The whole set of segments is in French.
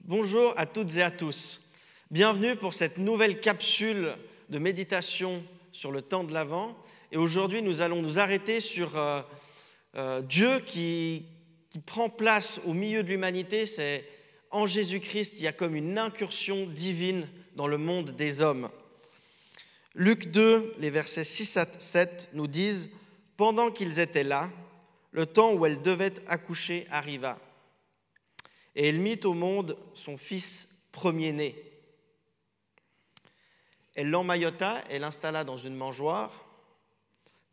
Bonjour à toutes et à tous. Bienvenue pour cette nouvelle capsule de méditation sur le temps de l'Avent. Et aujourd'hui, nous allons nous arrêter sur Dieu qui prend place au milieu de l'humanité. C'est en Jésus-Christ, il y a comme une incursion divine dans le monde des hommes. Luc 2, les versets 6 à 7 nous disent « Pendant qu'ils étaient là, le temps où elle devait accoucher arriva. Et elle mit au monde son fils premier-né. Elle l'emmaillota et l'installa dans une mangeoire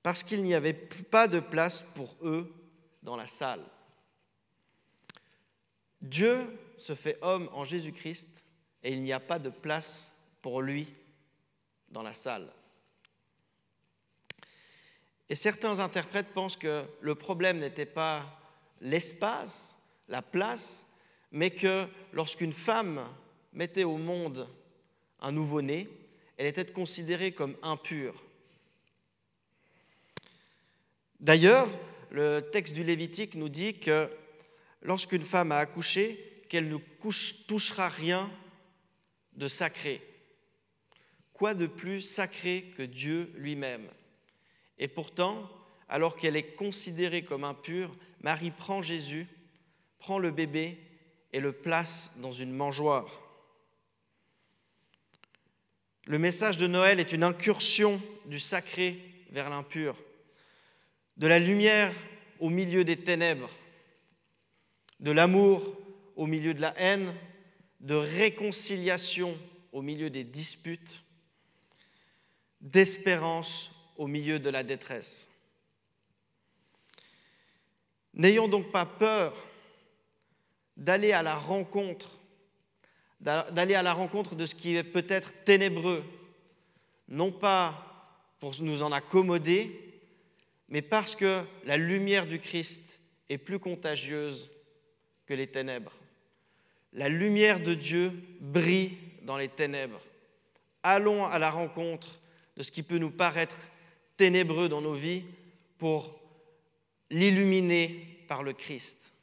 parce qu'il n'y avait pas de place pour eux dans la salle. » Dieu se fait homme en Jésus-Christ et il n'y a pas de place pour lui dans la salle. Et certains interprètes pensent que le problème n'était pas l'espace, la place, mais que lorsqu'une femme mettait au monde un nouveau-né, elle était considérée comme impure. D'ailleurs, le texte du Lévitique nous dit que lorsqu'une femme a accouché, qu'elle ne touchera rien de sacré. Quoi de plus sacré que Dieu lui-même? Et pourtant, alors qu'elle est considérée comme impure, Marie prend Jésus, prend le bébé et le place dans une mangeoire. Le message de Noël est une incursion du sacré vers l'impur, de la lumière au milieu des ténèbres, de l'amour au milieu de la haine, de réconciliation au milieu des disputes, d'espérance au milieu de la détresse. N'ayons donc pas peur d'aller à la rencontre de ce qui est peut-être ténébreux, non pas pour nous en accommoder, mais parce que la lumière du Christ est plus contagieuse que les ténèbres. La lumière de Dieu brille dans les ténèbres. Allons à la rencontre de ce qui peut nous paraître ténébreux dans nos vies pour l'illuminer par le Christ.